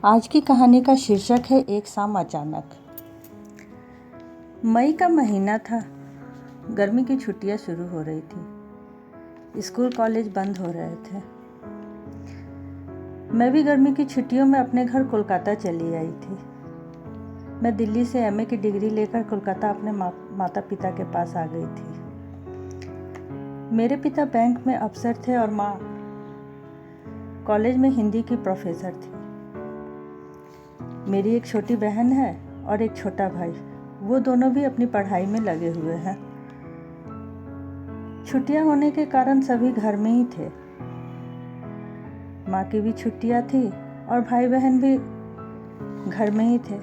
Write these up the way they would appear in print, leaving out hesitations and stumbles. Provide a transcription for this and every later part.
आज की कहानी का शीर्षक है एक शाम अचानक। मई का महीना था। गर्मी की छुट्टियां शुरू हो रही थी। स्कूल कॉलेज बंद हो रहे थे। मैं भी गर्मी की छुट्टियों में अपने घर कोलकाता चली आई थी। मैं दिल्ली से एमए की डिग्री लेकर कोलकाता अपने माता पिता के पास आ गई थी। मेरे पिता बैंक में अफसर थे और माँ कॉलेज में हिंदी की प्रोफेसर थी। मेरी एक छोटी बहन है और एक छोटा भाई। वो दोनों भी अपनी पढ़ाई में लगे हुए हैं। छुट्टियां होने के कारण सभी घर में ही थे। माँ की भी छुट्टियां थी और भाई बहन भी घर में ही थे।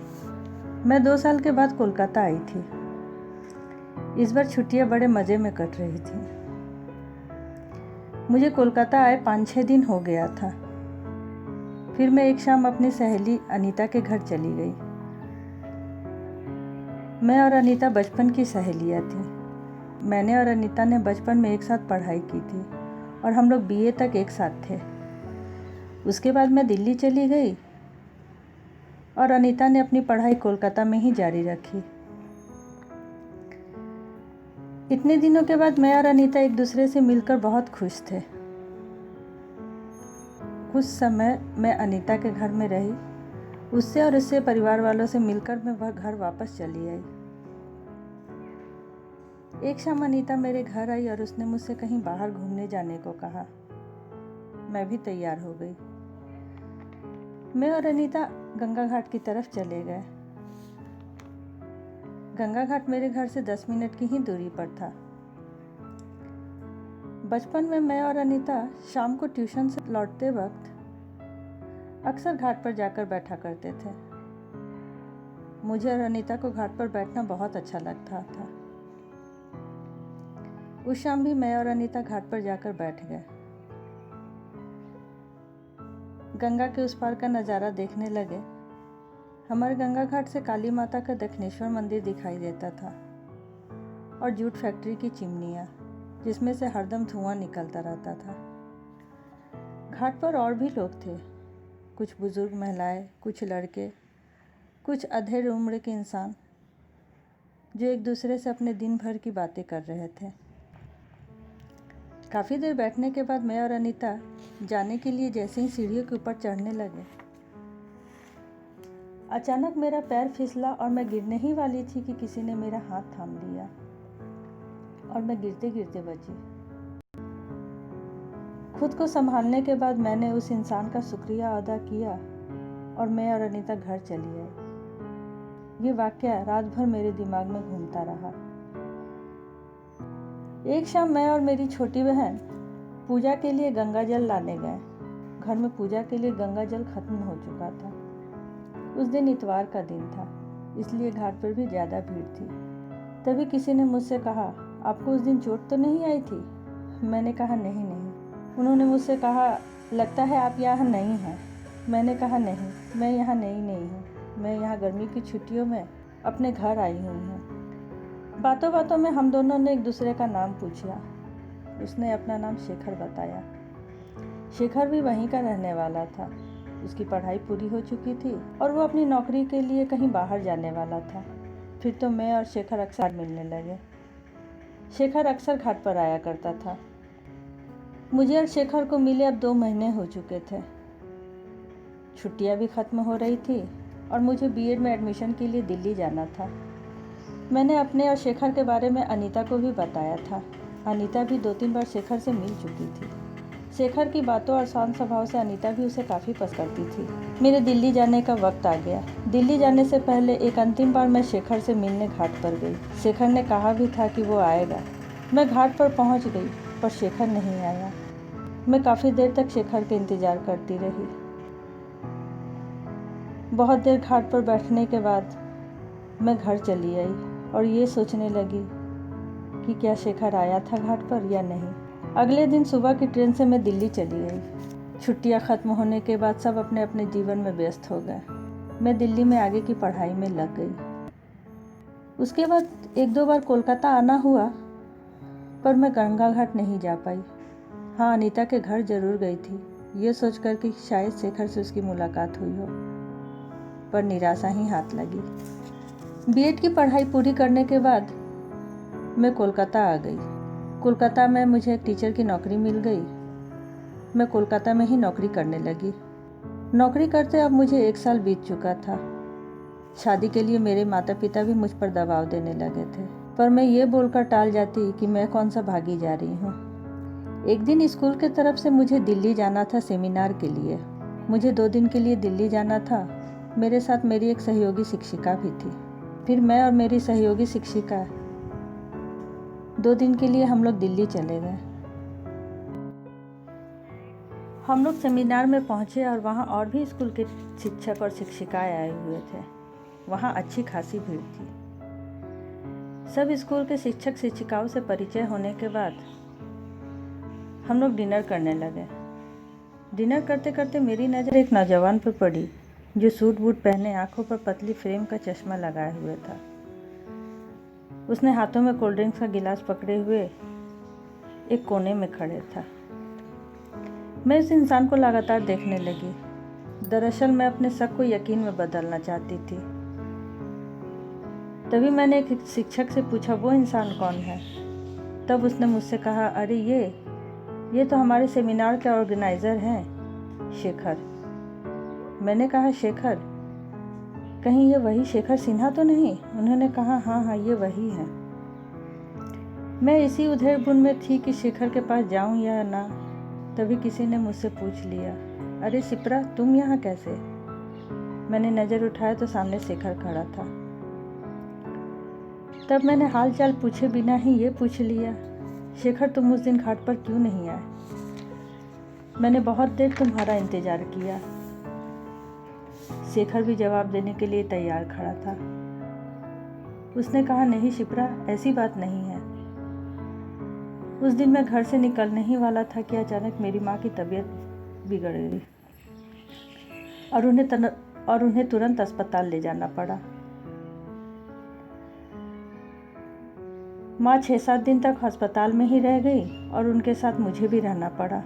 मैं 2 साल के बाद कोलकाता आई थी। इस बार छुट्टियां बड़े मज़े में कट रही थी। मुझे कोलकाता आए 5-6 दिन हो गया था। फिर मैं एक शाम अपनी सहेली अनीता के घर चली गई। मैं और अनीता बचपन की सहेलियाँ थीं। मैंने और अनीता ने बचपन में एक साथ पढ़ाई की थी और हम लोग बीए तक एक साथ थे। उसके बाद मैं दिल्ली चली गई और अनीता ने अपनी पढ़ाई कोलकाता में ही जारी रखी। इतने दिनों के बाद मैं और अनीता एक दूसरे से मिलकर बहुत खुश थे। कुछ समय मैं अनीता के घर में रही। उससे और उससे परिवार वालों से मिलकर मैं वह घर वापस चली आई। एक शाम अनीता मेरे घर आई और उसने मुझसे कहीं बाहर घूमने जाने को कहा। मैं भी तैयार हो गई। मैं और अनीता गंगा घाट की तरफ चले गए। गंगा घाट मेरे घर से 10 मिनट की ही दूरी पर था। बचपन में मैं और अनीता शाम को ट्यूशन से लौटते वक्त अक्सर घाट पर जाकर बैठा करते थे। मुझे और अनीता को घाट पर बैठना बहुत अच्छा लगता था। उस शाम भी मैं और अनीता घाट पर जाकर बैठ गए। गंगा के उस पार का नज़ारा देखने लगे। हमारे गंगा घाट से काली माता का दक्षिणेश्वर मंदिर दिखाई देता था और जूट फैक्ट्री की चिमनियाँ, जिसमें से हरदम धुआं निकलता रहता था। घाट पर और भी लोग थे, कुछ बुजुर्ग महिलाएं, कुछ लड़के, कुछ अधेड़ उम्र के इंसान, जो एक दूसरे से अपने दिन भर की बातें कर रहे थे। काफ़ी देर बैठने के बाद मैं और अनीता जाने के लिए जैसे ही सीढ़ियों के ऊपर चढ़ने लगे, अचानक मेरा पैर फिसला और मैं गिरने ही वाली थी कि किसी ने मेरा हाथ थाम लिया और मैं गिरते गिरते बची। खुद को संभालने के बाद मैंने उस इंसान का शुक्रिया अदा किया और मैं और अनीता घर चली आई। ये वाकया रात भर मेरे दिमाग में घूमता रहा। एक शाम मैं और मेरी छोटी बहन पूजा के लिए गंगा जल लाने गए। घर में पूजा के लिए गंगा जल खत्म हो चुका था। उस दिन इतवार का दिन था, इसलिए घाट पर भी ज़्यादा भीड़ थी। तभी किसी ने मुझसे कहा, आपको उस दिन चोट तो नहीं आई थी? मैंने कहा नहीं। उन्होंने मुझसे कहा, लगता है आप यहाँ नहीं हैं। मैंने कहा नहीं, मैं यहाँ नहीं हूँ। मैं यहाँ गर्मी की छुट्टियों में अपने घर आई हुई हूँ। बातों बातों में हम दोनों ने एक दूसरे का नाम पूछा। उसने अपना नाम शेखर बताया। शेखर भी वहीं का रहने वाला था। उसकी पढ़ाई पूरी हो चुकी थी और वो अपनी नौकरी के लिए कहीं बाहर जाने वाला था। फिर तो मैं और शेखर अक्सर मिलने लगे। शेखर अक्सर घाट पर आया करता था। मुझे और शेखर को मिले अब 2 महीने हो चुके थे। छुट्टियां भी ख़त्म हो रही थी और मुझे बीएड में एडमिशन के लिए दिल्ली जाना था। मैंने अपने और शेखर के बारे में अनीता को भी बताया था। अनीता भी 2-3 बार शेखर से मिल चुकी थी। शेखर की बातों और शांत स्वभाव से अनीता भी उसे काफ़ी पसंद करती थी। मेरे दिल्ली जाने का वक्त आ गया। दिल्ली जाने से पहले एक अंतिम बार मैं शेखर से मिलने घाट पर गई। शेखर ने कहा भी था कि वो आएगा। मैं घाट पर पहुंच गई पर शेखर नहीं आया। मैं काफ़ी देर तक शेखर का इंतज़ार करती रही। बहुत देर घाट पर बैठने के बाद मैं घर चली आई और ये सोचने लगी कि क्या शेखर आया था घाट पर या नहीं। अगले दिन सुबह की ट्रेन से मैं दिल्ली चली गई। छुट्टियां ख़त्म होने के बाद सब अपने अपने जीवन में व्यस्त हो गए। मैं दिल्ली में आगे की पढ़ाई में लग गई। उसके बाद 1-2 बार कोलकाता आना हुआ, पर मैं गंगा घाट नहीं जा पाई। हाँ, अनीता के घर ज़रूर गई थी, ये सोचकर कि शायद शेखर से उसकी मुलाकात हुई हो। पर निराशा ही हाथ लगी। बीएड की पढ़ाई पूरी करने के बाद मैं कोलकाता आ गई। कोलकाता में मुझे एक टीचर की नौकरी मिल गई। मैं कोलकाता में ही नौकरी करने लगी। नौकरी करते अब मुझे 1 साल बीत चुका था। शादी के लिए मेरे माता पिता भी मुझ पर दबाव देने लगे थे, पर मैं ये बोलकर टाल जाती कि मैं कौन सा भागी जा रही हूँ। एक दिन स्कूल की तरफ से मुझे दिल्ली जाना था सेमिनार के लिए। मुझे 2 दिन के लिए दिल्ली जाना था। मेरे साथ मेरी एक सहयोगी शिक्षिका भी थी। फिर मैं और मेरी सहयोगी शिक्षिका 2 दिन के लिए हम लोग दिल्ली चले गए। हम लोग सेमिनार में पहुँचे और वहाँ और भी स्कूल के शिक्षक और शिक्षिकाएं आए हुए थे। वहाँ अच्छी खासी भीड़ थी। सब स्कूल के शिक्षक शिक्षिकाओं से परिचय होने के बाद हम लोग डिनर करने लगे। डिनर करते करते मेरी नज़र एक नौजवान पर पड़ी जो सूट बूट पहने, आंखों पर पतली फ्रेम का चश्मा लगाए हुए था। उसने हाथों में कोल्ड ड्रिंक्स का गिलास पकड़े हुए एक कोने में खड़े था। मैं उस इंसान को लगातार देखने लगी। दरअसल मैं अपने शक को यकीन में बदलना चाहती थी। तभी मैंने एक शिक्षक से पूछा, वो इंसान कौन है? तब उसने मुझसे कहा, अरे ये तो हमारे सेमिनार के ऑर्गेनाइज़र हैं, शेखर। मैंने कहा, शेखर? कहीं ये वही शेखर सिन्हा तो नहीं? उन्होंने कहा, हाँ ये वही है। मैं इसी उधेड़-बुन में थी कि शेखर के पास जाऊं या ना। तभी किसी ने मुझसे पूछ लिया, अरे शिप्रा, तुम यहाँ कैसे? मैंने नज़र उठाया तो सामने शेखर खड़ा था। तब मैंने हाल चाल पूछे बिना ही ये पूछ लिया, शेखर तुम उस दिन घाट पर क्यों नहीं आए? मैंने बहुत देर तुम्हारा इंतज़ार किया। शेखर भी जवाब देने के लिए तैयार खड़ा था। उसने कहा, नहीं शिप्रा, ऐसी बात नहीं है। उस दिन मैं घर से निकलने ही वाला था कि अचानक मेरी माँ की तबीयत बिगड़ गई और उन्हें तुरंत अस्पताल ले जाना पड़ा। माँ 6-7 दिन तक अस्पताल में ही रह गई और उनके साथ मुझे भी रहना पड़ा।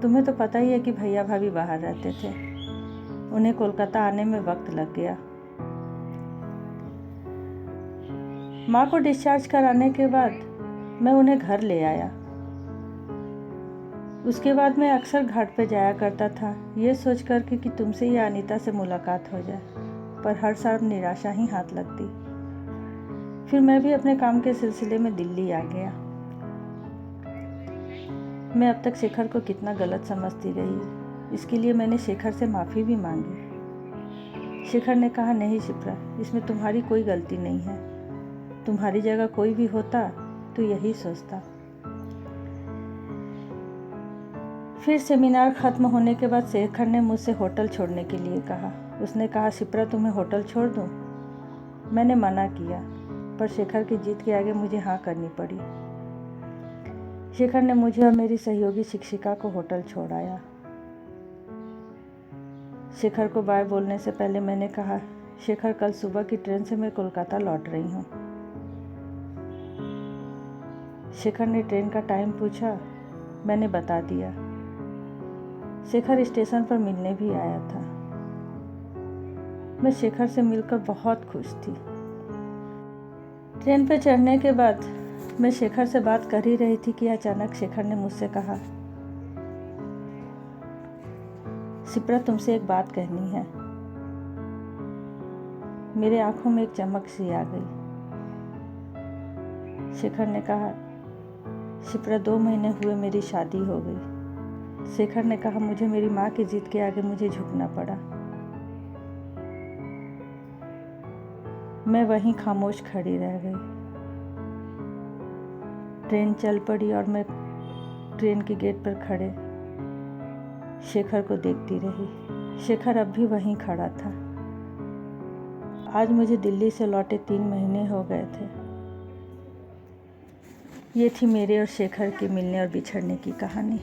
तुम्हें तो पता ही है कि भैया भाभी बाहर रहते थे। उन्हें कोलकाता आने में वक्त लग गया। माँ को डिस्चार्ज कराने के बाद मैं उन्हें घर ले आया। उसके बाद मैं अक्सर घाट पे जाया करता था, ये सोच कर कि तुमसे या अनीता से मुलाकात हो जाए, पर हर साल निराशा ही हाथ लगती। फिर मैं भी अपने काम के सिलसिले में दिल्ली आ गया। मैं अब तक शेखर को कितना गलत समझती रही। इसके लिए मैंने शेखर से माफ़ी भी मांगी। शेखर ने कहा, नहीं शिप्रा, इसमें तुम्हारी कोई गलती नहीं है। तुम्हारी जगह कोई भी होता तो यही सोचता। फिर सेमिनार ख़त्म होने के बाद शेखर ने मुझसे होटल छोड़ने के लिए कहा। उसने कहा, शिप्रा, तुम्हें होटल छोड़ दूँ? मैंने मना किया, पर शेखर की जिद के आगे मुझे हाँ करनी पड़ी। शेखर ने मुझे और मेरी सहयोगी शिक्षिका को होटल छोड़ाया। शेखर को बाय बोलने से पहले मैंने कहा, शेखर, कल सुबह की ट्रेन से मैं कोलकाता लौट रही हूँ। शेखर ने ट्रेन का टाइम पूछा। मैंने बता दिया। शेखर स्टेशन पर मिलने भी आया था। मैं शेखर से मिलकर बहुत खुश थी। ट्रेन पर चढ़ने के बाद मैं शेखर से बात कर ही रही थी कि अचानक शेखर ने मुझसे कहा, शिप्रा, तुमसे एक बात कहनी है। मेरे आंखों में एक चमक सी आ गई। शेखर ने कहा, शिप्रा, 2 महीने हुए मेरी शादी हो गई। शेखर ने कहा, मुझे मेरी माँ की जिद के आगे मुझे झुकना पड़ा। मैं वहीं खामोश खड़ी रह गई। ट्रेन चल पड़ी और मैं ट्रेन के गेट पर खड़े शेखर को देखती रही। शेखर अब भी वहीं खड़ा था। आज मुझे दिल्ली से लौटे 3 महीने हो गए थे। ये थी मेरे और शेखर के मिलने और बिछड़ने की कहानी।